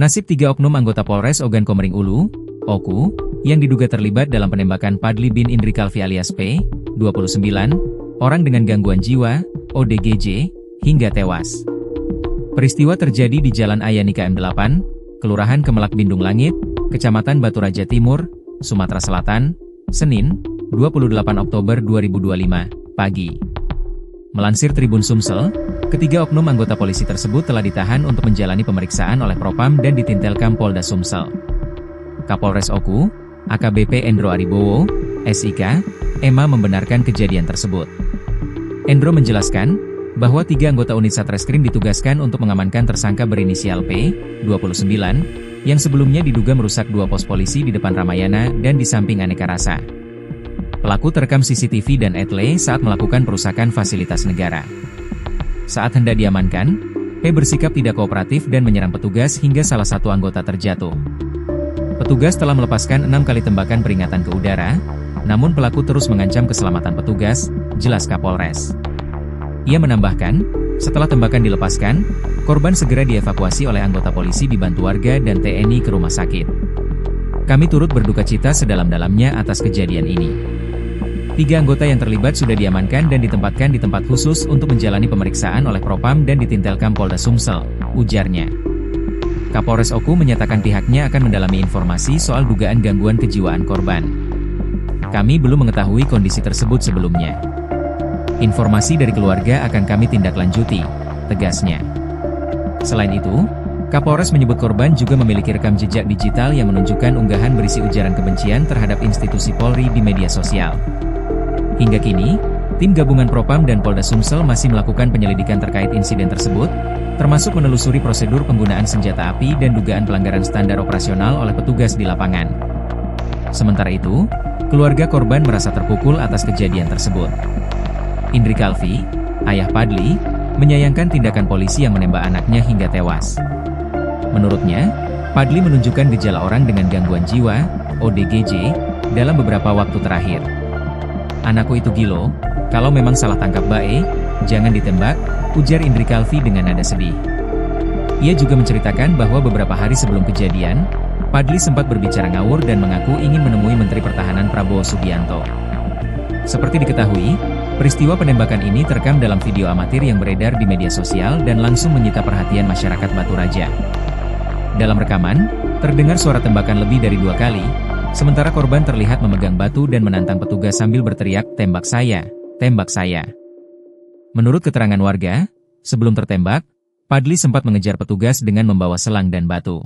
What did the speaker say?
Nasib 3 oknum anggota Polres Ogan Komering Ulu, OKU, yang diduga terlibat dalam penembakan Padli bin Indri Kalfi alias P, 29, orang dengan gangguan jiwa, ODGJ, hingga tewas. Peristiwa terjadi di Jalan Ayanika M8, Kelurahan Kemelak Bindung Langit, Kecamatan Batu Raja Timur, Sumatera Selatan, Senin, 28 Oktober 2025, pagi. Melansir Tribun Sumsel, ketiga oknum anggota polisi tersebut telah ditahan untuk menjalani pemeriksaan oleh Propam dan ditintelkam Polda Sumsel. Kapolres OKU, AKBP Endro Aribowo, SIK, EMA membenarkan kejadian tersebut. Endro menjelaskan bahwa 3 anggota unit Satreskrim ditugaskan untuk mengamankan tersangka berinisial P, 29, yang sebelumnya diduga merusak 2 pos polisi di depan Ramayana dan di samping Aneka Rasa. Pelaku terekam CCTV dan etle saat melakukan perusakan fasilitas negara. Saat hendak diamankan, P bersikap tidak kooperatif dan menyerang petugas hingga salah satu anggota terjatuh. Petugas telah melepaskan 6 kali tembakan peringatan ke udara, namun pelaku terus mengancam keselamatan petugas, jelas Kapolres. Ia menambahkan, setelah tembakan dilepaskan, korban segera dievakuasi oleh anggota polisi dibantu warga dan TNI ke rumah sakit. Kami turut berduka cita sedalam-dalamnya atas kejadian ini. 3 anggota yang terlibat sudah diamankan dan ditempatkan di tempat khusus untuk menjalani pemeriksaan oleh Propam dan ditintelkam Polda Sumsel, ujarnya. Kapolres OKU menyatakan pihaknya akan mendalami informasi soal dugaan gangguan kejiwaan korban. Kami belum mengetahui kondisi tersebut sebelumnya. Informasi dari keluarga akan kami tindak lanjuti, tegasnya. Selain itu, Kapolres menyebut korban juga memiliki rekam jejak digital yang menunjukkan unggahan berisi ujaran kebencian terhadap institusi Polri di media sosial. Hingga kini, tim gabungan Propam dan Polda Sumsel masih melakukan penyelidikan terkait insiden tersebut, termasuk menelusuri prosedur penggunaan senjata api dan dugaan pelanggaran standar operasional oleh petugas di lapangan. Sementara itu, keluarga korban merasa terpukul atas kejadian tersebut. Indri Kalfi, ayah Padli, menyayangkan tindakan polisi yang menembak anaknya hingga tewas. Menurutnya, Padli menunjukkan gejala orang dengan gangguan jiwa, ODGJ, dalam beberapa waktu terakhir. Anakku itu gilo, kalau memang salah tangkap bae, jangan ditembak, ujar Indri Kalfi dengan nada sedih. Ia juga menceritakan bahwa beberapa hari sebelum kejadian, Padli sempat berbicara ngawur dan mengaku ingin menemui Menteri Pertahanan Prabowo Subianto. Seperti diketahui, peristiwa penembakan ini terekam dalam video amatir yang beredar di media sosial dan langsung menyita perhatian masyarakat Batu Raja. Dalam rekaman, terdengar suara tembakan lebih dari 2 kali, sementara korban terlihat memegang batu dan menantang petugas sambil berteriak, "Tembak saya, tembak saya." Menurut keterangan warga, sebelum tertembak, Padli sempat mengejar petugas dengan membawa selang dan batu.